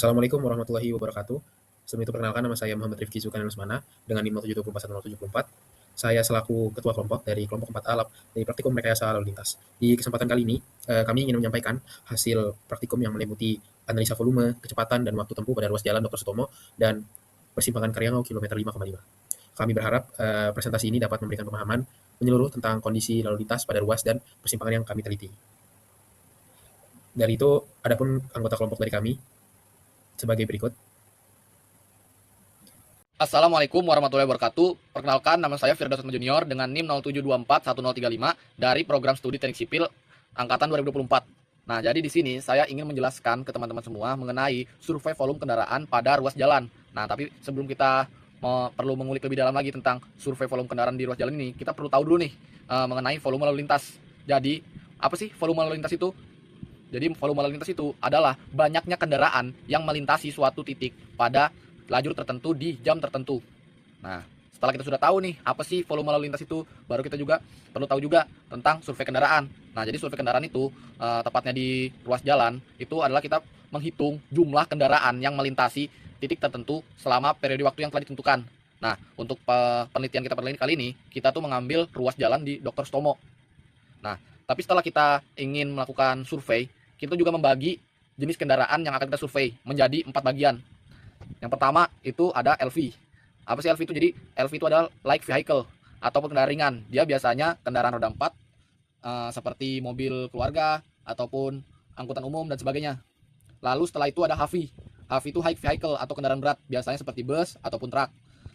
Assalamualaikum warahmatullahi wabarakatuh. Sebelum itu perkenalkan, nama saya Muhammad Rifki Zulkarnain Lesmana dengan NIM 07241074. Saya selaku ketua kelompok dari kelompok 4 Alap dari praktikum rekayasa lalu lintas. Di kesempatan kali ini, kami ingin menyampaikan hasil praktikum yang meliputi analisa volume, kecepatan, dan waktu tempuh pada ruas jalan Dr. Sutomo dan persimpangan Karyangau kilometer 5,5. Kami berharap presentasi ini dapat memberikan pemahaman menyeluruh tentang kondisi lalu lintas pada ruas dan persimpangan yang kami teliti. Dari itu, adapun anggota kelompok dari kami sebagai berikut. Assalamualaikum warahmatullahi wabarakatuh. Perkenalkan, nama saya Firdaus Junior dengan NIM 07241035 dari program studi teknik sipil angkatan 2024. Nah, jadi di sini saya ingin menjelaskan ke teman-teman semua mengenai survei volume kendaraan pada ruas jalan. Nah, tapi sebelum kita perlu mengulik lebih dalam lagi tentang survei volume kendaraan di ruas jalan ini, kita perlu tahu dulu nih mengenai volume lalu lintas. Jadi, apa sih volume lalu lintas itu? Jadi volume lalu lintas itu adalah banyaknya kendaraan yang melintasi suatu titik pada lajur tertentu di jam tertentu. Nah, setelah kita sudah tahu nih apa sih volume lalu lintas itu, baru kita juga perlu tahu juga tentang survei kendaraan. Nah, jadi survei kendaraan itu tepatnya di ruas jalan itu adalah kita menghitung jumlah kendaraan yang melintasi titik tertentu selama periode waktu yang telah ditentukan. Nah, untuk penelitian kita kali ini, kita tuh mengambil ruas jalan di Dr. Sutomo. Nah, tapi setelah kita ingin melakukan survei, kita juga membagi jenis kendaraan yang akan kita survei menjadi 4 bagian. Yang pertama itu ada LV. Apa sih LV itu? Jadi LV itu adalah light vehicle ataupun kendaraan ringan. Dia biasanya kendaraan roda 4 seperti mobil keluarga ataupun angkutan umum dan sebagainya. Lalu setelah itu ada HV. HV itu high vehicle atau kendaraan berat, biasanya seperti bus ataupun truk.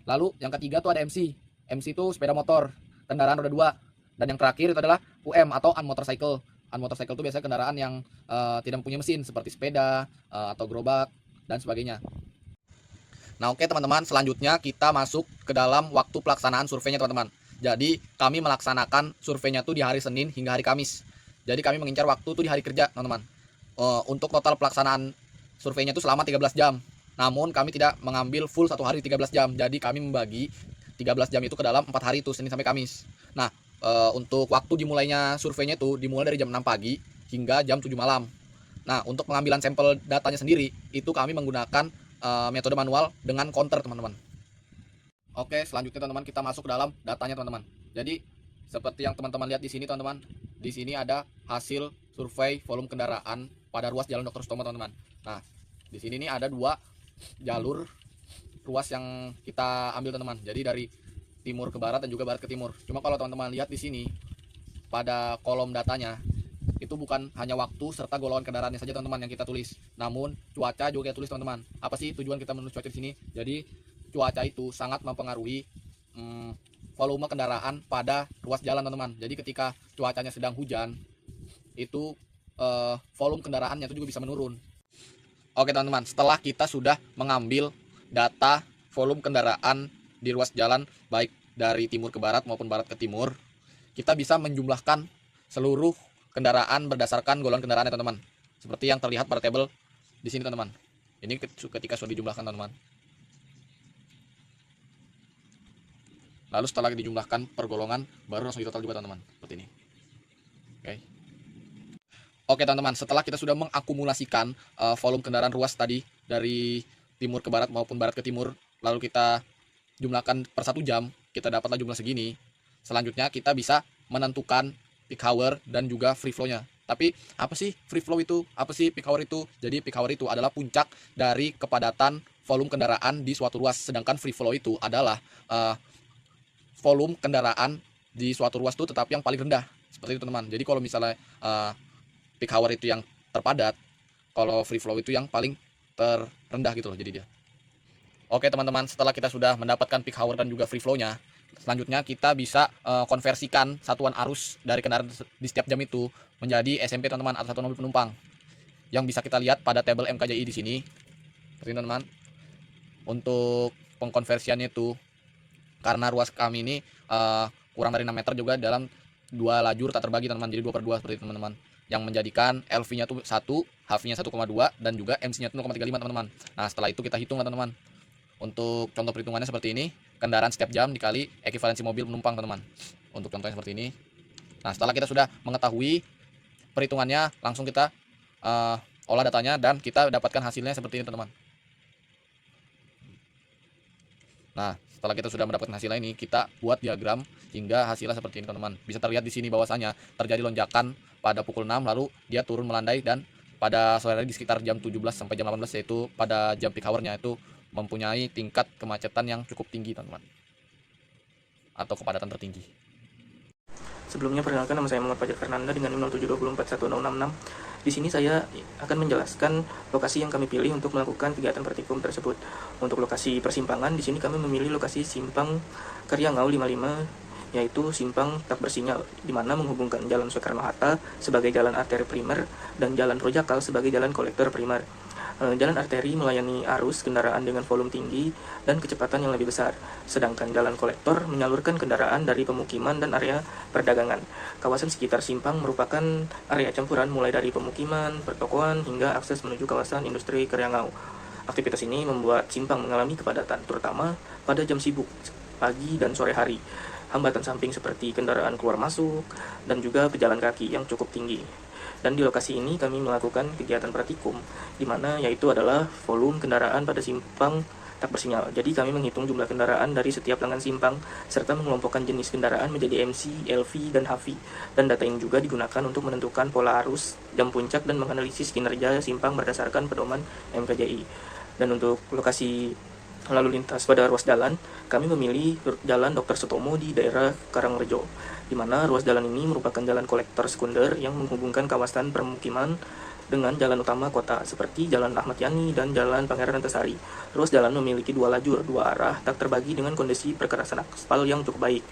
Lalu yang ketiga itu ada MC. MC itu sepeda motor, kendaraan roda 2. Dan yang terakhir itu adalah UM atau unmotorcycle. Unmotorcycle itu biasanya kendaraan yang tidak mempunyai mesin seperti sepeda atau gerobak dan sebagainya. Nah, oke teman-teman, selanjutnya kita masuk ke dalam waktu pelaksanaan surveinya teman-teman. Jadi kami melaksanakan surveinya tuh di hari Senin hingga hari Kamis. Jadi kami mengincar waktu tuh di hari kerja teman-teman. Untuk total pelaksanaan surveinya itu selama 13 jam. Namun kami tidak mengambil full satu hari 13 jam. Jadi kami membagi 13 jam itu ke dalam 4 hari itu, Senin sampai Kamis. Nah, untuk waktu dimulainya surveinya itu dimulai dari jam 6 pagi hingga jam 7 malam. Nah, untuk pengambilan sampel datanya sendiri itu kami menggunakan metode manual dengan counter teman-teman. Oke, selanjutnya teman-teman kita masuk ke dalam datanya teman-teman. Jadi seperti yang teman-teman lihat di sini teman-teman, di sini ada hasil survei volume kendaraan pada ruas jalan Dr. Sutomo teman-teman. Nah, di sini nih ada 2 jalur ruas yang kita ambil teman-teman. Jadi dari timur ke barat dan juga barat ke timur. Cuma kalau teman-teman lihat di sini pada kolom datanya itu bukan hanya waktu serta golongan kendaraannya saja teman-teman yang kita tulis, namun cuaca juga kita tulis teman-teman. Apa sih tujuan kita menulis cuaca di sini? Jadi cuaca itu sangat mempengaruhi volume kendaraan pada ruas jalan teman-teman. Jadi ketika cuacanya sedang hujan, itu volume kendaraannya itu juga bisa menurun. Oke teman-teman, setelah kita sudah mengambil data volume kendaraan di ruas jalan baik dari timur ke barat maupun barat ke timur, kita bisa menjumlahkan seluruh kendaraan berdasarkan golongan kendaraannya teman-teman. Seperti yang terlihat pada tabel di sini teman-teman. Ini ketika sudah dijumlahkan teman-teman. Lalu setelah dijumlahkan per golongan baru langsung ditotal juga teman-teman. Seperti ini. Oke. Oke teman-teman, setelah kita sudah mengakumulasikan volume kendaraan ruas tadi dari timur ke barat maupun barat ke timur, lalu kita jumlahkan per 1 jam, kita dapatlah jumlah segini. Selanjutnya kita bisa menentukan peak hour dan juga free flow-nya. Tapi apa sih free flow itu? Apa sih peak hour itu? Jadi peak hour itu adalah puncak dari kepadatan volume kendaraan di suatu ruas. Sedangkan free flow itu adalah volume kendaraan di suatu ruas itu tetapi yang paling rendah. Seperti itu teman-teman. Jadi kalau misalnya peak hour itu yang terpadat, kalau free flow itu yang paling terendah gitu loh jadi dia. Oke teman-teman, setelah kita sudah mendapatkan peak hour dan juga free flow-nya, selanjutnya kita bisa konversikan satuan arus dari kendaraan di setiap jam itu menjadi SMP teman-teman atau satuan mobil penumpang. Yang bisa kita lihat pada tabel MKJI di sini. Seperti teman-teman. Untuk pengkonversiannya itu karena ruas kami ini kurang dari 6 meter juga dalam 2 lajur tak terbagi teman-teman. Jadi 2/2 seperti itu teman-teman. Yang menjadikan LV-nya itu 1, HV-nya 1,2 dan juga MC-nya itu 0,35 teman-teman. Nah, setelah itu kita hitung teman-teman. Untuk contoh perhitungannya seperti ini, kendaraan setiap jam dikali ekivalensi mobil penumpang teman-teman. Untuk contohnya seperti ini. Nah, setelah kita sudah mengetahui perhitungannya, langsung kita olah datanya dan kita dapatkan hasilnya seperti ini, teman-teman. Nah, setelah kita sudah mendapatkan hasilnya ini, kita buat diagram hingga hasilnya seperti ini, teman-teman. Bisa terlihat di sini bahwasanya terjadi lonjakan pada pukul 6, lalu dia turun melandai, dan pada sore hari di sekitar jam 17 sampai jam 18, yaitu pada jam peak hour-nya, itu mempunyai tingkat kemacetan yang cukup tinggi, teman-teman, atau kepadatan tertinggi. Sebelumnya perkenalkan, nama saya Muhammad Fajar Fernanda dengan NIM 07241066. Di sini saya akan menjelaskan lokasi yang kami pilih untuk melakukan kegiatan praktikum tersebut. Untuk lokasi persimpangan, di sini kami memilih lokasi simpang Karyangau 55, yaitu simpang tak bersinyal, di mana menghubungkan Jalan Soekarno-Hatta sebagai jalan arteri primer dan Jalan Projakal sebagai jalan kolektor primer. Jalan arteri melayani arus kendaraan dengan volume tinggi dan kecepatan yang lebih besar, sedangkan jalan kolektor menyalurkan kendaraan dari pemukiman dan area perdagangan. Kawasan sekitar simpang merupakan area campuran mulai dari pemukiman, pertokoan, hingga akses menuju kawasan industri Karyangau. Aktivitas ini membuat simpang mengalami kepadatan, terutama pada jam sibuk, pagi dan sore hari. Hambatan samping seperti kendaraan keluar masuk, dan juga pejalan kaki yang cukup tinggi. Dan di lokasi ini kami melakukan kegiatan praktikum, di mana yaitu adalah volume kendaraan pada simpang tak bersinyal. Jadi kami menghitung jumlah kendaraan dari setiap lengan simpang, serta mengelompokkan jenis kendaraan menjadi MC, LV, dan HV. Dan data ini juga digunakan untuk menentukan pola arus, jam puncak, dan menganalisis kinerja simpang berdasarkan pedoman MKJI. Dan untuk lokasi lalu lintas pada ruas jalan, kami memilih Jalan Dr. Sutomo di daerah Karangrejo, di mana ruas jalan ini merupakan jalan kolektor sekunder yang menghubungkan kawasan permukiman dengan jalan utama kota, seperti Jalan Ahmad Yani dan Jalan Pangeran Antasari. Ruas jalan memiliki dua lajur, dua arah, tak terbagi dengan kondisi perkerasan aspal yang cukup baik.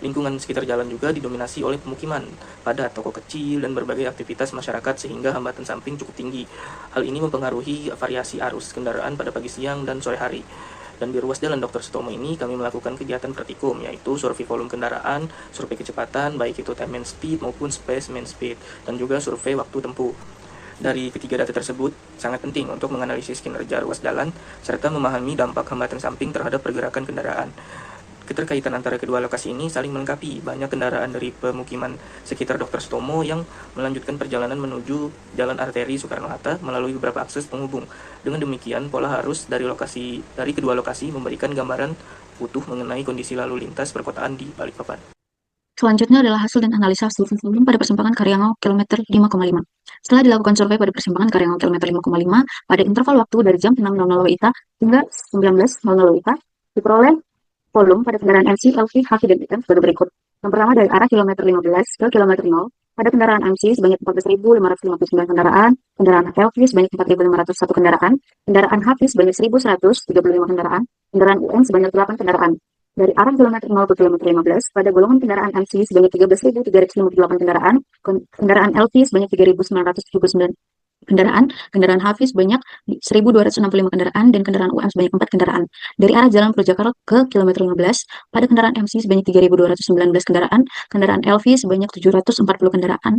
Lingkungan sekitar jalan juga didominasi oleh pemukiman, padat toko kecil, dan berbagai aktivitas masyarakat sehingga hambatan samping cukup tinggi. Hal ini mempengaruhi variasi arus kendaraan pada pagi, siang, dan sore hari. Dan di ruas jalan Dr. Sutomo ini kami melakukan kegiatan praktikum, yaitu survei volume kendaraan, survei kecepatan, baik itu time and speed maupun space man speed, dan juga survei waktu tempuh. Dari ketiga data tersebut, sangat penting untuk menganalisis kinerja ruas jalan, serta memahami dampak hambatan samping terhadap pergerakan kendaraan. Keterkaitan antara kedua lokasi ini saling melengkapi. Banyak kendaraan dari pemukiman sekitar Dr. Sutomo yang melanjutkan perjalanan menuju Jalan Arteri Soekarno-Hatta melalui beberapa akses penghubung. Dengan demikian, pola arus dari kedua lokasi memberikan gambaran utuh mengenai kondisi lalu lintas perkotaan di Balikpapan. Selanjutnya adalah hasil dan analisa survei volume pada persimpangan Karyangau kilometer 5,5. Setelah dilakukan survei pada persimpangan Karyangau kilometer 5,5 pada interval waktu dari jam 6.00 WITA hingga 19.00 WITA, diperoleh volume pada kendaraan MC, LV, HV, dan IM sebagai berikut. Yang pertama dari arah kilometer 15 ke kilometer 0, pada kendaraan MC sebanyak 14.559 kendaraan, kendaraan LV sebanyak 4.501 kendaraan, kendaraan HV sebanyak 1.135 kendaraan, kendaraan UM sebanyak 8 kendaraan. Dari arah kilometer 0 ke kilometer 15, pada golongan kendaraan MC sebanyak 13.358 kendaraan, kendaraan LV sebanyak 3.979 kendaraan, kendaraan HV sebanyak 1.265 kendaraan, dan kendaraan UM sebanyak 4 kendaraan. Dari arah Jalan Projakal ke kilometer 15, pada kendaraan MC sebanyak 3.219 kendaraan, kendaraan LV sebanyak 740 kendaraan,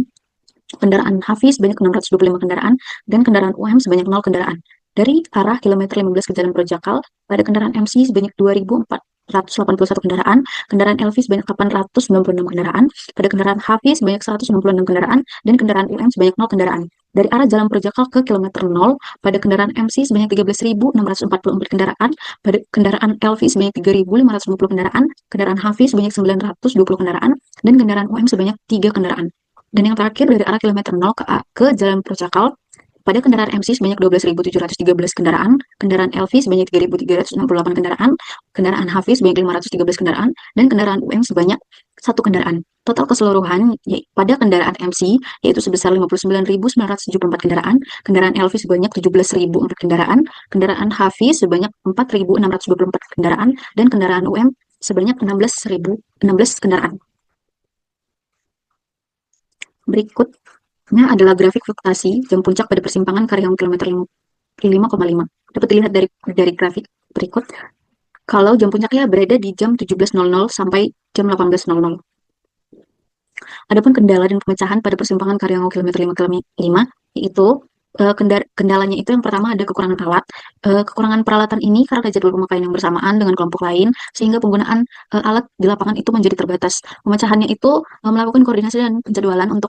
kendaraan HV sebanyak 625 kendaraan, dan kendaraan UM sebanyak 0 kendaraan. Dari arah kilometer 15 ke Jalan Projakal, pada kendaraan MC sebanyak 2.481 kendaraan, kendaraan LV sebanyak 896 kendaraan, pada kendaraan HV sebanyak 196 kendaraan, dan kendaraan UM sebanyak 0 kendaraan. Dari arah Jalan Projakal ke kilometer 0, pada kendaraan MC sebanyak 13.644 kendaraan, pada kendaraan LV sebanyak 3.550 kendaraan, kendaraan HV sebanyak 920 kendaraan, dan kendaraan UM sebanyak 3 kendaraan. Dan yang terakhir dari arah kilometer 0 ke Jalan Projakal, pada kendaraan MC sebanyak 12.713 kendaraan, kendaraan LV sebanyak 3.368 kendaraan, kendaraan HV sebanyak 513 kendaraan, dan kendaraan UM sebanyak 1 kendaraan. Total keseluruhan pada kendaraan MC yaitu sebesar 59.974 kendaraan, kendaraan LV sebanyak 17.004 kendaraan, kendaraan HV sebanyak 4.624 kendaraan, dan kendaraan UM sebanyak 16 kendaraan. Berikutnya adalah grafik fluktuasi jam puncak pada persimpangan Karyangau kilometer 5,5. Dapat dilihat dari grafik berikut. Kalau jam puncaknya berada di jam 17.00 sampai jam 18.00. Adapun kendala dan pemecahan pada persimpangan Karyangau kilometer 5,5 yaitu kendalanya itu yang pertama ada kekurangan alat. Kekurangan peralatan ini karena jadwal pemakaian yang bersamaan dengan kelompok lain, sehingga penggunaan alat di lapangan itu menjadi terbatas. Pemecahannya itu melakukan koordinasi dan penjadwalan untuk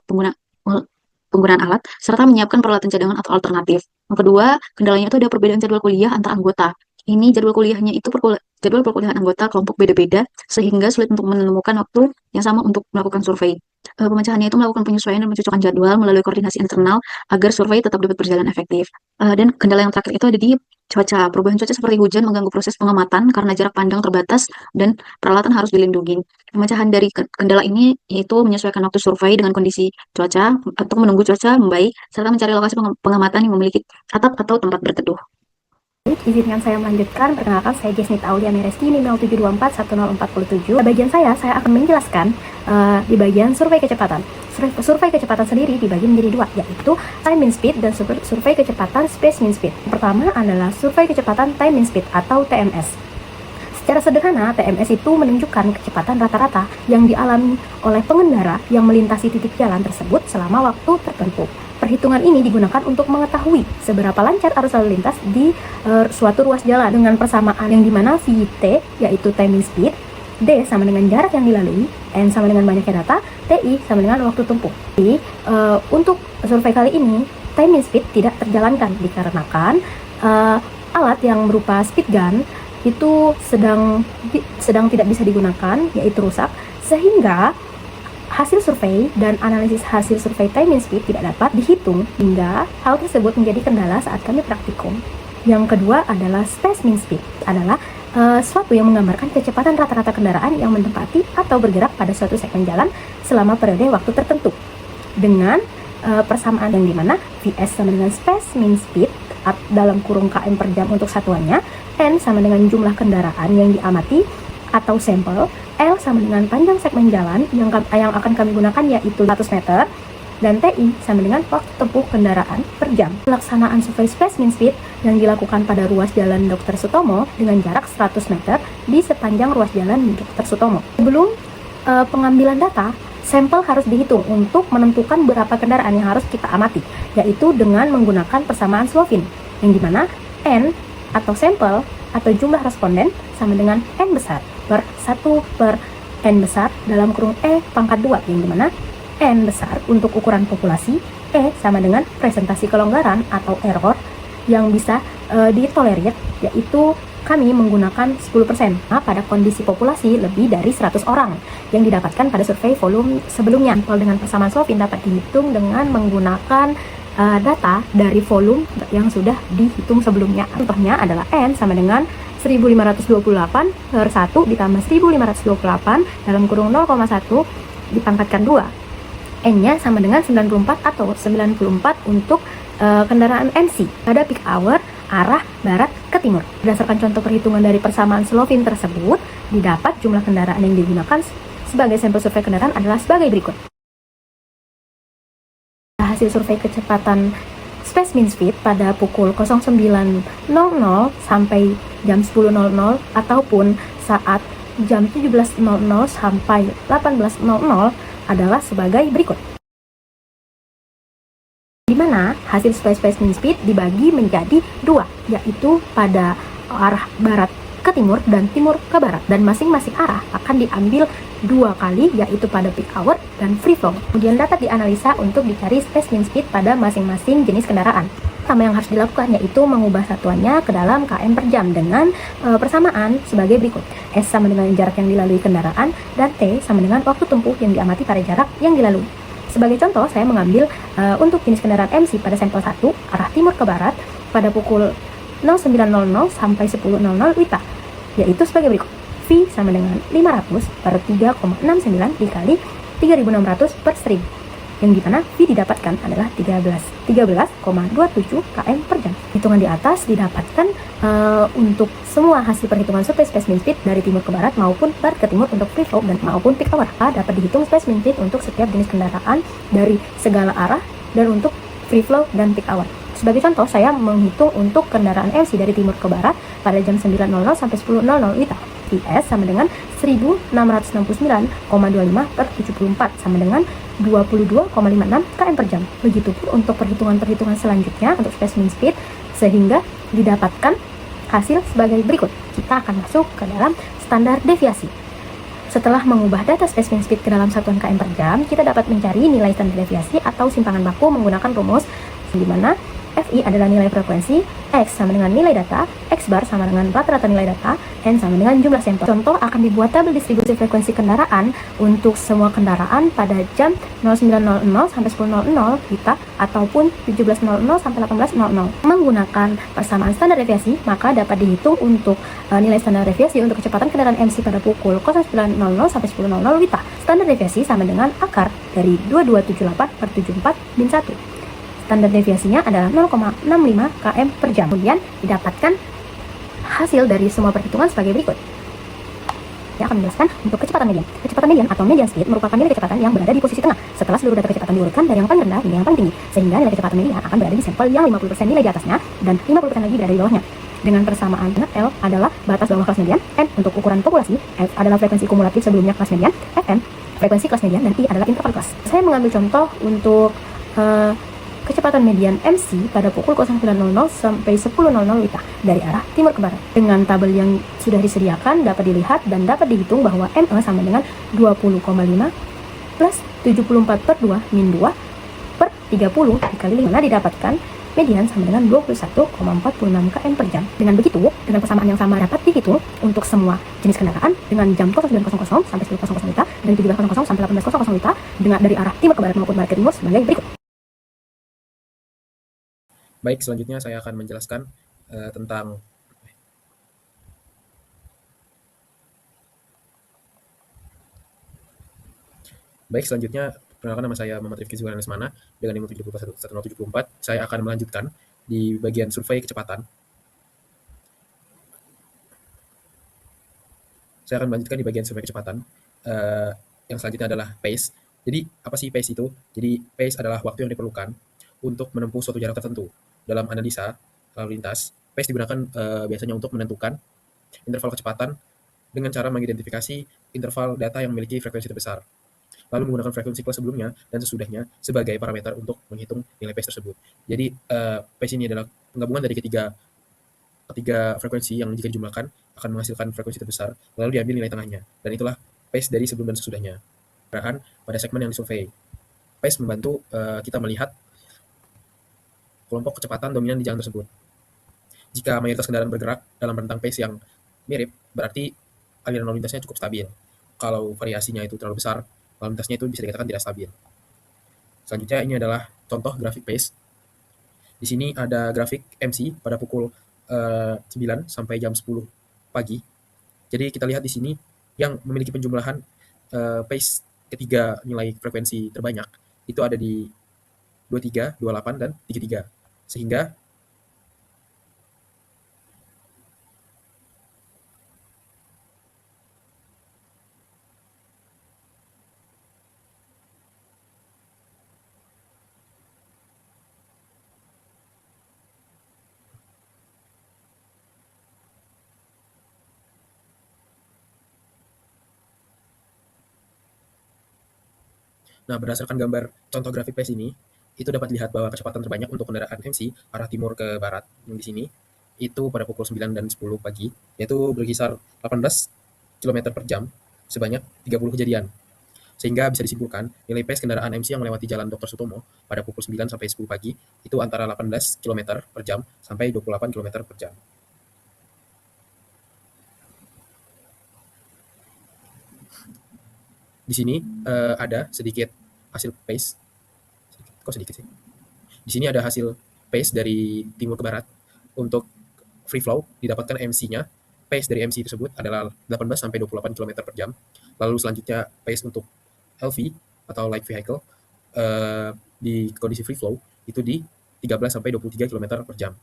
penggunaan alat, serta menyiapkan peralatan cadangan atau alternatif. Yang kedua, kendalanya itu ada perbedaan jadwal kuliah antar anggota. Ini jadwal kuliahnya itu jadwal perkuliahan anggota kelompok beda-beda, sehingga sulit untuk menemukan waktu yang sama untuk melakukan survei. Pemecahannya itu melakukan penyesuaian dan mencocokkan jadwal melalui koordinasi internal agar survei tetap dapat berjalan efektif. Dan kendala yang terakhir itu ada di cuaca. Perubahan cuaca seperti hujan mengganggu proses pengamatan karena jarak pandang terbatas dan peralatan harus dilindungi. Pemecahan dari kendala ini yaitu menyesuaikan waktu survei dengan kondisi cuaca atau menunggu cuaca membaik, serta mencari lokasi pengamatan yang memiliki atap atau tempat berteduh. Izinkan saya melanjutkan. Perkenalkan, saya Jesnita Aulia Mereski, NIM 07241047. Bagian saya akan menjelaskan di bagian survei kecepatan. Survei kecepatan sendiri dibagi menjadi dua, yaitu time mean speed dan survei kecepatan space mean speed. Pertama adalah survei kecepatan time mean speed atau TMS. Secara sederhana, TMS itu menunjukkan kecepatan rata-rata yang dialami oleh pengendara yang melintasi titik jalan tersebut selama waktu tertentu. Perhitungan ini digunakan untuk mengetahui seberapa lancar arus lalu lintas di suatu ruas jalan dengan persamaan yang dimana VT yaitu time mean speed, D sama dengan jarak yang dilalui, N sama dengan banyaknya data, TI sama dengan waktu tempuh. Jadi untuk survei kali ini time mean speed tidak terjalankan dikarenakan alat yang berupa speed gun itu sedang tidak bisa digunakan, yaitu rusak, sehingga hasil survei dan analisis hasil survei time mean speed tidak dapat dihitung, hingga hal tersebut menjadi kendala saat kami praktikum. Yang kedua adalah space mean speed, adalah suatu yang menggambarkan kecepatan rata-rata kendaraan yang menempati atau bergerak pada suatu segmen jalan selama periode waktu tertentu, dengan persamaan yang dimana VS sama dengan space mean speed dalam kurung km per jam untuk satuannya, N sama dengan jumlah kendaraan yang diamati atau sampel, L sama dengan panjang segmen jalan yang akan kami gunakan yaitu 100 meter, dan TI sama dengan waktu tempuh kendaraan per jam. Pelaksanaan survei space mean speed yang dilakukan pada ruas jalan Dr. Sutomo dengan jarak 100 meter di sepanjang ruas jalan Dr. Sutomo. Sebelum pengambilan data, sampel harus dihitung untuk menentukan berapa kendaraan yang harus kita amati, yaitu dengan menggunakan persamaan Slovin, yang dimana N atau sampel atau jumlah responden sama dengan N besar per 1 per N besar dalam kurung E pangkat 2, yang dimana N besar untuk ukuran populasi, E sama dengan presentasi kelonggaran atau error yang bisa ditolerir, yaitu kami menggunakan 10% pada kondisi populasi lebih dari 100 orang yang didapatkan pada survei volume sebelumnya. Sampel dengan persamaan Slovin dapat dihitung dengan menggunakan data dari volume yang sudah dihitung sebelumnya. Contohnya adalah N sama dengan 1528 per 1 ditambah 1528 dalam kurung 0,1 dipangkatkan 2. N-nya sama dengan 94 atau 94 untuk kendaraan MC pada peak hour arah barat ke timur. Berdasarkan contoh perhitungan dari persamaan Slovin tersebut, didapat jumlah kendaraan yang digunakan sebagai sampel survei kendaraan adalah sebagai berikut. Hasil survei kecepatan space mean speed pada pukul 09.00 sampai jam 10.00 ataupun saat jam 17.00 sampai 18.00 adalah sebagai berikut. Di mana hasil space mean speed dibagi menjadi dua, yaitu pada arah barat ke timur dan timur ke barat, dan masing-masing arah akan diambil dua kali, yaitu pada peak hour dan free flow. Kemudian dapat dianalisa untuk dicari space mean speed pada masing-masing jenis kendaraan. Pertama yang harus dilakukan yaitu mengubah satuannya ke dalam km per jam dengan persamaan sebagai berikut. S sama dengan jarak yang dilalui kendaraan, dan T sama dengan waktu tempuh yang diamati pada jarak yang dilalui. Sebagai contoh, saya mengambil untuk jenis kendaraan MC pada sampel 1 arah timur ke barat pada pukul 09.00 sampai 10.00 WITA, yaitu sebagai berikut. V sama dengan 500 per 3,69 dikali 3.600 per 1000, yang dimana V didapatkan adalah 13,27 km per jam. Hitungan di atas didapatkan untuk semua hasil perhitungan survei space mean speed dari timur ke barat maupun barat ke timur untuk free flow dan maupun peak hour. Dapat dihitung space mean speed untuk setiap jenis kendaraan dari segala arah dan untuk free flow dan peak hour. Sebagai contoh, saya menghitung untuk kendaraan MC dari timur ke barat pada jam 9.00 sampai 10.00 WITA. VS sama dengan 1669,25 per 74 sama dengan 22,56 km per jam. Begitupun untuk perhitungan-perhitungan selanjutnya untuk space mean speed, sehingga didapatkan hasil sebagai berikut. Kita akan masuk ke dalam standar deviasi. Setelah mengubah data space mean speed ke dalam satuan km per jam, kita dapat mencari nilai standar deviasi atau simpangan baku menggunakan rumus di mana FI adalah nilai frekuensi, X sama dengan nilai data, X bar sama dengan rata-rata nilai data, N sama dengan jumlah sampel. Contoh, akan dibuat tabel distribusi frekuensi kendaraan untuk semua kendaraan pada jam 09.00 sampai 10.00 WITA ataupun 17.00 sampai 18.00. Menggunakan persamaan standar deviasi, maka dapat dihitung untuk nilai standar deviasi untuk kecepatan kendaraan MC pada pukul 09.00 sampai 10.00 WITA. Standar deviasi sama dengan akar dari 2278 per 74 min 1. Standar deviasinya adalah 0,65 km per jam. Kemudian didapatkan hasil dari semua perhitungan sebagai berikut. Saya akan menjelaskan untuk kecepatan median. Kecepatan median atau median speed merupakan nilai kecepatan yang berada di posisi tengah setelah seluruh data kecepatan diurutkan dari yang paling rendah hingga yang paling tinggi, sehingga nilai kecepatan median akan berada di sampel yang 50% nilai di atasnya dan 50% lagi berada di bawahnya. Dengan persamaan L adalah batas bawah kelas median, N untuk ukuran populasi, F adalah frekuensi kumulatif sebelumnya kelas median, Fm frekuensi kelas median, dan I adalah interval kelas. Saya mengambil contoh untuk kecepatan median MC pada pukul 09.00 sampai 10.00 WITA dari arah timur ke barat. Dengan tabel yang sudah disediakan dapat dilihat dan dapat dihitung bahwa ME sama dengan 20,5 plus 74 per 2 min 2 per 30 dikali 5 didapatkan median sama dengan 21,46 km per jam. Dengan begitu, dengan persamaan yang sama dapat dihitung untuk semua jenis kendaraan dengan jam 09.00 sampai 10.00 WITA dan 17.00 sampai 18.00 WITA dengan dari arah timur ke barat maupun barat ke timur sebagai berikut. Baik, selanjutnya saya akan menjelaskan tentang perkenalkan, nama saya Muhammad Rifki Zuhair Lesmana dengan NIM 7411074. Saya akan melanjutkan di bagian survei kecepatan. Yang selanjutnya adalah pace. Jadi, apa sih pace itu? Jadi, pace adalah waktu yang diperlukan untuk menempuh suatu jarak tertentu. Dalam analisa lalu lintas, pace digunakan biasanya untuk menentukan interval kecepatan dengan cara mengidentifikasi interval data yang memiliki frekuensi terbesar, lalu menggunakan frekuensi kelas sebelumnya dan sesudahnya sebagai parameter untuk menghitung nilai pace tersebut. Jadi, pace ini adalah penggabungan dari ketiga frekuensi yang jika dijumlahkan akan menghasilkan frekuensi terbesar, lalu diambil nilai tengahnya, dan itulah pace dari sebelum dan sesudahnya. Pada segmen yang disurvei, pace membantu kita melihat kelompok kecepatan dominan di jalan tersebut. Jika mayoritas kendaraan bergerak dalam rentang pace yang mirip, berarti aliran lalu lintasnya cukup stabil. Kalau variasinya itu terlalu besar, lalu lintasnya itu bisa dikatakan tidak stabil. Selanjutnya, ini adalah contoh grafik pace. Di sini ada grafik MC pada pukul 9 sampai jam 10 pagi. Jadi kita lihat di sini yang memiliki penjumlahan pace ketiga nilai frekuensi terbanyak itu ada di 23, 28, dan 33. Sehingga berdasarkan gambar contoh grafik pace ini, itu dapat dilihat bahwa kecepatan terbanyak untuk kendaraan MC arah timur ke barat yang di sini itu pada pukul 9 dan 10 pagi, yaitu berkisar 18 km per jam sebanyak 30 kejadian. Sehingga bisa disimpulkan nilai pace kendaraan MC yang melewati jalan Dr. Sutomo pada pukul 9 sampai 10 pagi itu antara 18 km per jam sampai 28 km per jam. Di sini ada sedikit hasil pace. Kok sedikit sih? Di sini ada hasil pace dari timur ke barat. Untuk free flow didapatkan MC-nya. Pace dari MC tersebut adalah 18 sampai 28 km per jam. Lalu selanjutnya pace untuk LV atau light vehicle di kondisi free flow itu di 13 sampai 23 km per jam.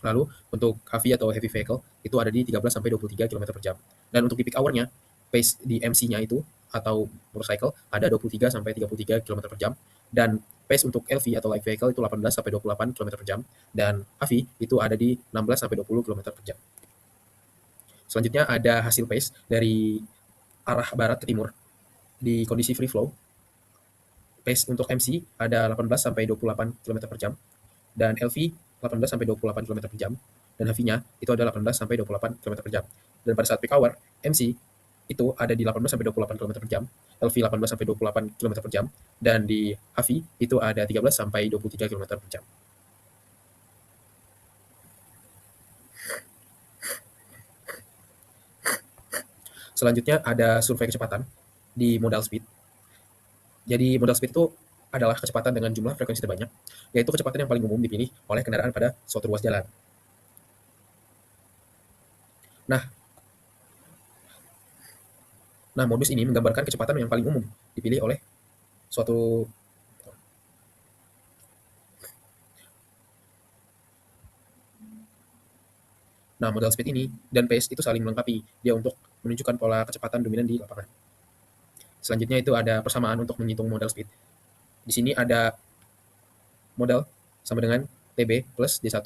Lalu untuk HV atau heavy vehicle itu ada di 13 sampai 23 km per jam. Dan untuk di peak hour-nya, pace di MC-nya itu atau motorcycle ada 23 sampai 33 km per jam, dan pace untuk LV atau light vehicle itu 18 sampai 28 km per jam, dan HV itu ada di 16 sampai 20 km per jam. Selanjutnya ada hasil pace dari arah barat ke timur di kondisi free flow. Pace untuk MC ada 18 sampai 28 km per jam, dan LV 18 sampai 28 km per jam, dan HV-nya itu ada 18 sampai 28 km per jam. Dan pada saat peak hour, MC itu ada di 18 sampai 28 km per jam, LV 18 sampai 28 km per jam, dan di HV itu ada 13 sampai 23 km per jam. Selanjutnya ada survei kecepatan di modal speed. Jadi modal speed itu adalah kecepatan dengan jumlah frekuensi terbanyak, yaitu kecepatan yang paling umum dipilih oleh kendaraan pada suatu ruas jalan. Nah, modus ini menggambarkan kecepatan yang paling umum dipilih oleh suatu. Nah, modal speed ini dan pace itu saling melengkapi dia untuk menunjukkan pola kecepatan dominan di lapangan. Selanjutnya itu ada persamaan untuk menghitung modal speed. Di sini ada modal sama dengan TB plus D1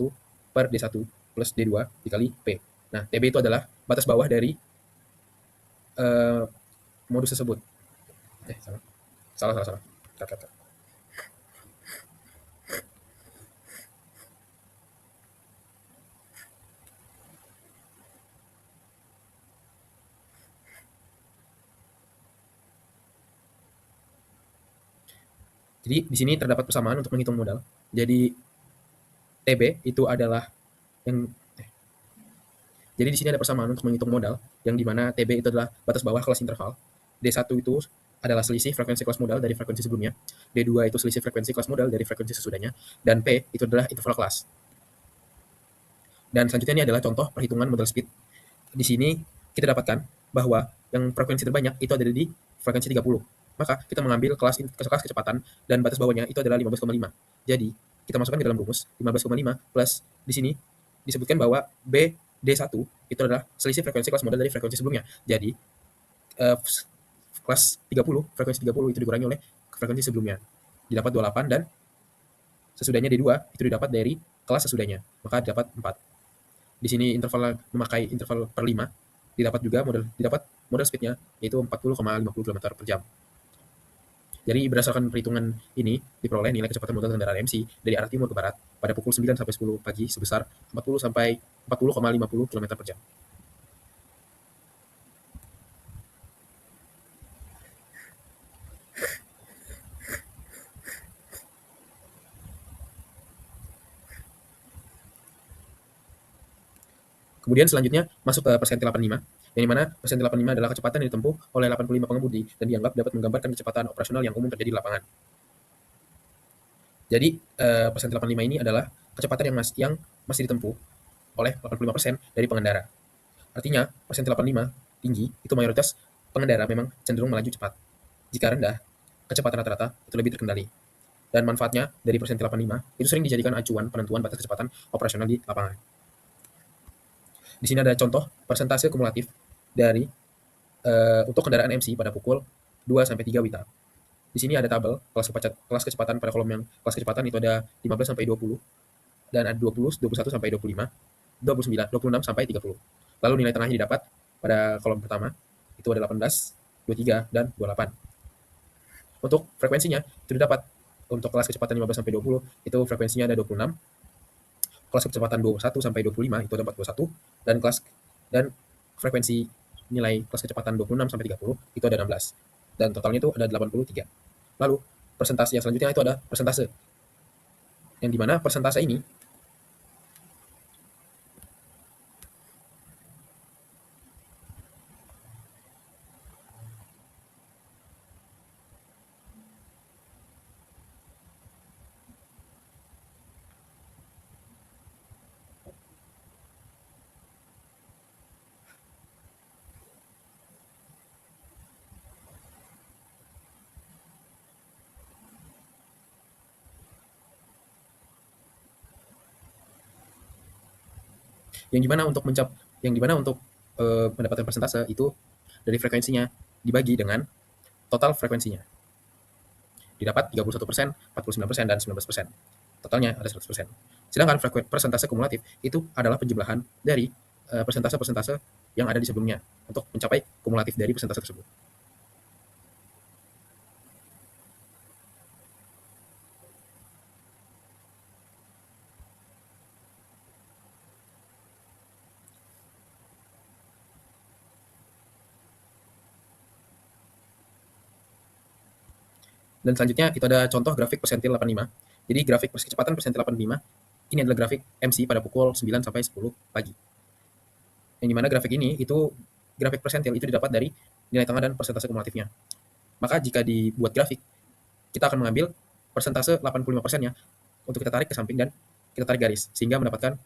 per D1 plus D2 dikali P. Nah, TB itu adalah batas bawah dari modus tersebut. Salah. Cut. Jadi di sini terdapat persamaan untuk menghitung modal. Jadi TB itu adalah yang Jadi di sini ada persamaan untuk menghitung modal yang dimana TB itu adalah batas bawah kelas interval. D1 itu adalah selisih frekuensi kelas modal dari frekuensi sebelumnya. D2 itu selisih frekuensi kelas modal dari frekuensi sesudahnya. Dan P itu adalah interval kelas. Dan selanjutnya ini adalah contoh perhitungan modal speed. Di sini kita dapatkan bahwa yang frekuensi terbanyak itu ada di frekuensi 30. Maka kita mengambil kelas kecepatan dan batas bawahnya itu adalah 15,5. Jadi kita masukkan ke dalam rumus 15,5 plus di sini disebutkan bahwa D1 itu adalah selisih frekuensi kelas modal dari frekuensi sebelumnya. Jadi kelas 30, frekuensi 30 itu dikurangi oleh frekuensi sebelumnya. Didapat 28 dan sesudahnya D2 itu didapat dari kelas sesudahnya. Maka didapat 4. Di sini interval memakai interval per 5, didapat modal speednya yaitu 40,50 km per jam. Jadi berdasarkan perhitungan ini diperoleh nilai kecepatan modal kendaraan MC dari arah timur ke barat pada pukul 9 sampai 10 pagi sebesar 40 sampai 40,50 km per jam. Kemudian selanjutnya masuk ke persentil 85, yang dimana persentil 85 adalah kecepatan yang ditempuh oleh 85 pengemudi dan dianggap dapat menggambarkan kecepatan operasional yang umum terjadi di lapangan. Jadi persentil 85 ini adalah kecepatan yang masih ditempuh oleh 85% dari pengendara. Artinya persentil 85 tinggi itu mayoritas pengendara memang cenderung melaju cepat. Jika rendah, kecepatan rata-rata itu lebih terkendali. Dan manfaatnya dari persentil 85 itu sering dijadikan acuan penentuan batas kecepatan operasional di lapangan. Di sini ada contoh persentase kumulatif dari untuk kendaraan MC pada pukul 2 sampai 3 WITA. Di sini ada tabel kelas kecepatan pada kolom yang kelas kecepatan itu ada 15 sampai 20 dan ada 20, 21 sampai 25, 29, 26 sampai 30. Lalu nilai tengahnya didapat pada kolom pertama itu ada 18, 23 dan 28. Untuk frekuensinya itu didapat untuk kelas kecepatan 15 sampai 20 itu frekuensinya ada 26. Kelas kecepatan 21 sampai 25 itu ada 41 dan frekuensi nilai kelas kecepatan 26 sampai 30 itu ada 16 dan totalnya itu ada 83. Lalu persentase yang selanjutnya itu ada persentase yang dimana persentase ini yang dimana untuk mendapatkan persentase itu dari frekuensinya dibagi dengan total frekuensinya. Didapat 31%, 49%, dan 19%. Totalnya ada 100%. Sedangkan persentase kumulatif itu adalah penjumlahan dari persentase-persentase yang ada di sebelumnya untuk mencapai kumulatif dari persentase tersebut. Dan selanjutnya itu ada contoh grafik persentil 85. Jadi grafik kecepatan persentil 85 ini adalah grafik MC pada pukul 9 sampai 10 pagi. Yang dimana grafik ini itu grafik persentil itu didapat dari nilai tengah dan persentase kumulatifnya. Maka jika dibuat grafik, kita akan mengambil persentase 85%-nya untuk kita tarik ke samping dan kita tarik garis sehingga mendapatkan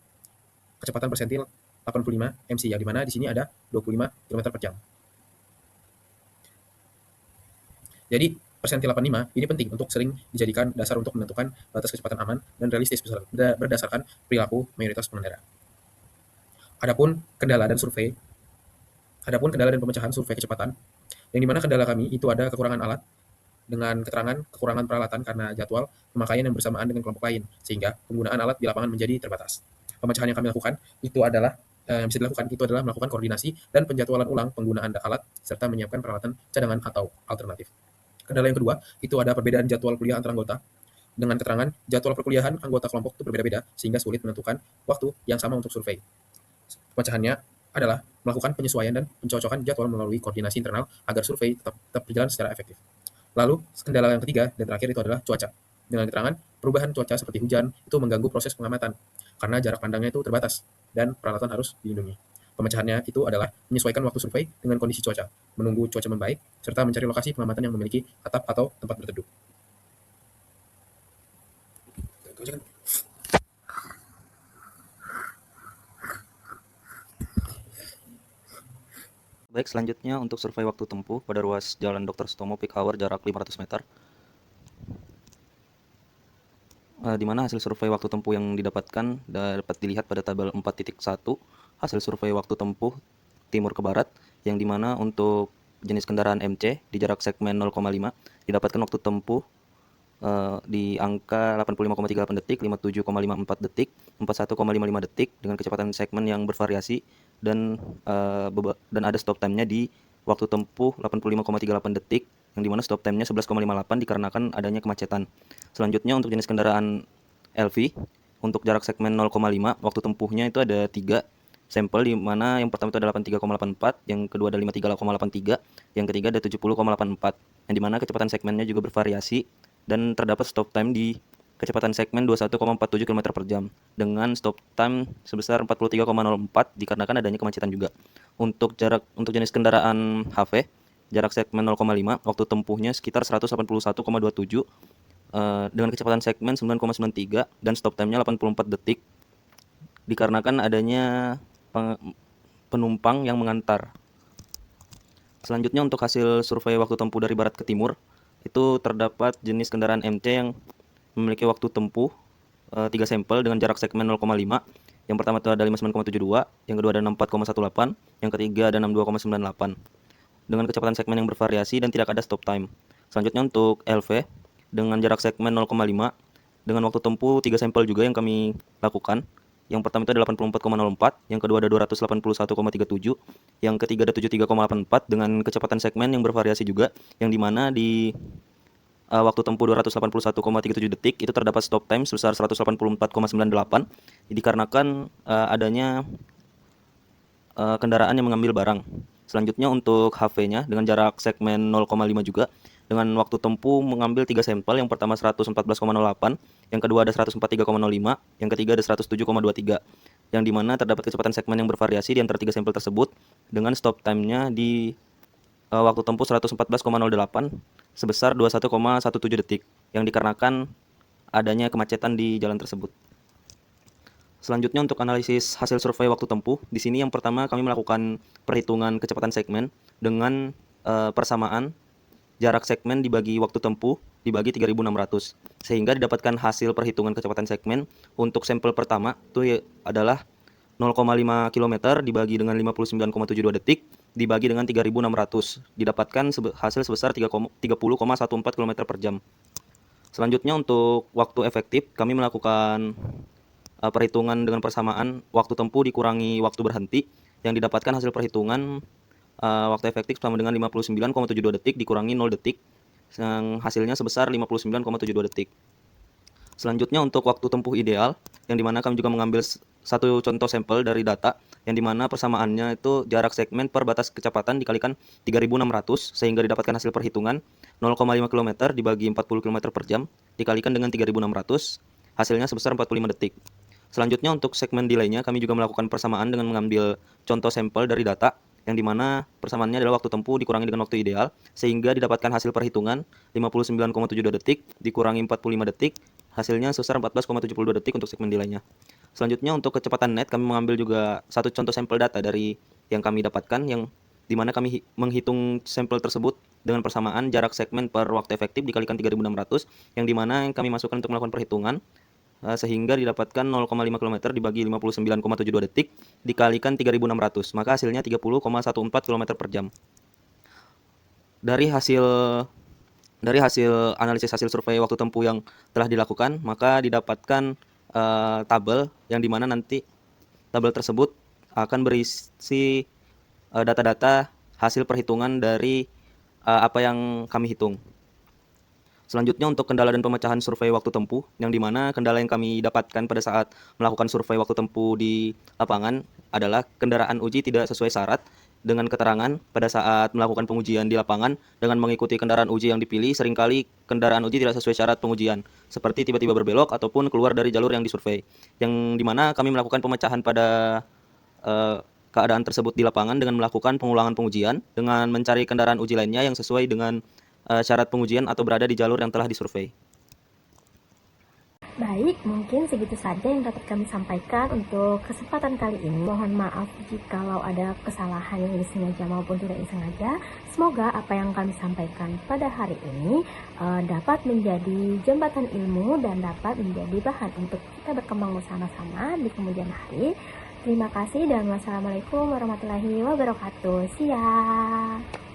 kecepatan persentil 85 MC, yang dimana di sini ada 25 km per jam. Jadi persentil 85 ini penting untuk sering dijadikan dasar untuk menentukan batas kecepatan aman dan realistis berdasarkan perilaku mayoritas pengendara. Adapun kendala dan pemecahan survei kecepatan, yang dimana kendala kami itu ada kekurangan alat dengan keterangan kekurangan peralatan karena jadwal pemakaian yang bersamaan dengan kelompok lain, sehingga penggunaan alat di lapangan menjadi terbatas. Pemecahan yang kami lakukan itu adalah melakukan koordinasi dan penjadwalan ulang penggunaan alat serta menyiapkan peralatan cadangan atau alternatif. Kendala yang kedua itu ada perbedaan jadwal kuliah antar anggota dengan keterangan jadwal perkuliahan anggota kelompok itu berbeda-beda sehingga sulit menentukan waktu yang sama untuk survei. Pemecahannya adalah melakukan penyesuaian dan pencocokan jadwal melalui koordinasi internal agar survei tetap berjalan secara efektif. Lalu, kendala yang ketiga dan terakhir itu adalah cuaca. Dengan keterangan, perubahan cuaca seperti hujan itu mengganggu proses pengamatan karena jarak pandangnya itu terbatas dan peralatan harus dilindungi. Pemecahannya itu adalah menyesuaikan waktu survei dengan kondisi cuaca, menunggu cuaca membaik, serta mencari lokasi pengamatan yang memiliki atap atau tempat berteduh. Baik, selanjutnya untuk survei waktu tempuh pada ruas Jalan Dr. Sutomo peak hour jarak 500 meter. Di mana hasil survei waktu tempuh yang didapatkan dapat dilihat pada tabel 4.1, hasil survei waktu tempuh timur ke barat, yang dimana untuk jenis kendaraan MC di jarak segmen 0,5 didapatkan waktu tempuh di angka 85,38 detik, 57,54 detik, 41,55 detik dengan kecepatan segmen yang bervariasi dan ada stop time-nya di waktu tempuh 85,38 detik, yang dimana stop time-nya 11,58 dikarenakan adanya kemacetan. Selanjutnya untuk jenis kendaraan LV untuk jarak segmen 0,5 waktu tempuhnya itu ada 3 sampel, di mana yang pertama itu ada 83,84, yang kedua ada 53,83, yang ketiga ada 70,84, yang dimana kecepatan segmennya juga bervariasi dan terdapat stop time di kecepatan segmen 21,47 km per jam dengan stop time sebesar 43,04 dikarenakan adanya kemacetan juga. Untuk jenis kendaraan HV jarak segmen 0,5 waktu tempuhnya sekitar 181,27 dengan kecepatan segmen 9,93 dan stop time-nya 84 detik dikarenakan adanya penumpang yang mengantar. Selanjutnya untuk hasil survei waktu tempuh dari barat ke timur, itu terdapat jenis kendaraan MC yang memiliki waktu tempuh 3 sampel dengan jarak segmen 0,5. Yang pertama itu ada 59,72, yang kedua ada 64,18, yang ketiga ada 62,98 dengan kecepatan segmen yang bervariasi dan tidak ada stop time. Selanjutnya untuk LV dengan jarak segmen 0,5 dengan waktu tempuh 3 sampel juga yang kami lakukan. Yang pertama itu ada 84,04, yang kedua ada 281,37, yang ketiga ada 73,84 dengan kecepatan segmen yang bervariasi juga, yang dimana di waktu tempuh 281,37 detik itu terdapat stop time sebesar 184,98 dikarenakan adanya kendaraan yang mengambil barang. Selanjutnya untuk HV-nya dengan jarak segmen 0,5 juga dengan waktu tempuh mengambil 3 sampel, yang pertama 114,08, yang kedua ada 143,05, yang ketiga ada 107,23, yang dimana terdapat kecepatan segmen yang bervariasi di antara 3 sampel tersebut dengan stop time-nya di waktu tempuh 114,08 sebesar 21,17 detik yang dikarenakan adanya kemacetan di jalan tersebut. Selanjutnya untuk analisis hasil survei waktu tempuh, di sini yang pertama kami melakukan perhitungan kecepatan segmen dengan persamaan jarak segmen dibagi waktu tempuh dibagi 3.600 sehingga didapatkan hasil perhitungan kecepatan segmen untuk sampel pertama itu adalah 0,5 km dibagi dengan 59,72 detik dibagi dengan 3.600 didapatkan hasil sebesar 30,14 km per jam. Selanjutnya untuk waktu efektif kami melakukan perhitungan dengan persamaan waktu tempuh dikurangi waktu berhenti yang didapatkan hasil perhitungan waktu efektif sama dengan 59,72 detik dikurangi 0 detik yang hasilnya sebesar 59,72 detik. Selanjutnya untuk waktu tempuh ideal yang dimana kami juga mengambil satu contoh sampel dari data yang dimana persamaannya itu jarak segmen per batas kecepatan dikalikan 3600 sehingga didapatkan hasil perhitungan 0,5 km dibagi 40 km per jam dikalikan dengan 3600 hasilnya sebesar 45 detik. Selanjutnya untuk segmen delay-nya kami juga melakukan persamaan dengan mengambil contoh sampel dari data yang dimana persamaannya adalah waktu tempuh dikurangi dengan waktu ideal sehingga didapatkan hasil perhitungan 59,72 detik dikurangi 45 detik hasilnya sebesar 14,72 detik untuk segmen delay-nya. Selanjutnya untuk kecepatan net kami mengambil juga satu contoh sampel data dari yang kami dapatkan yang dimana kami menghitung sampel tersebut dengan persamaan jarak segmen per waktu efektif dikalikan 3600 yang dimana yang kami masukkan untuk melakukan perhitungan sehingga didapatkan 0,5 km dibagi 59,72 detik dikalikan 3600 maka hasilnya 30,14 km per jam. Dari hasil analisis hasil survei waktu tempuh yang telah dilakukan maka didapatkan tabel yang dimana nanti tabel tersebut akan berisi data-data hasil perhitungan dari apa yang kami hitung. Selanjutnya untuk kendala dan pemecahan survei waktu tempuh, yang dimana kendala yang kami dapatkan pada saat melakukan survei waktu tempuh di lapangan adalah kendaraan uji tidak sesuai syarat dengan keterangan pada saat melakukan pengujian di lapangan dengan mengikuti kendaraan uji yang dipilih seringkali kendaraan uji tidak sesuai syarat pengujian seperti tiba-tiba berbelok ataupun keluar dari jalur yang disurvei, yang dimana kami melakukan pemecahan pada keadaan tersebut di lapangan dengan melakukan pengulangan pengujian dengan mencari kendaraan uji lainnya yang sesuai dengan syarat pengujian atau berada di jalur yang telah disurvei. Baik, mungkin segitu saja yang dapat kami sampaikan untuk kesempatan kali ini. Mohon maaf jikalau ada kesalahan yang disengaja maupun tidak disengaja. Semoga apa yang kami sampaikan pada hari ini dapat menjadi jembatan ilmu dan dapat menjadi bahan untuk kita berkembang bersama-sama di kemudian hari. Terima kasih dan wassalamualaikum warahmatullahi wabarakatuh. Siap.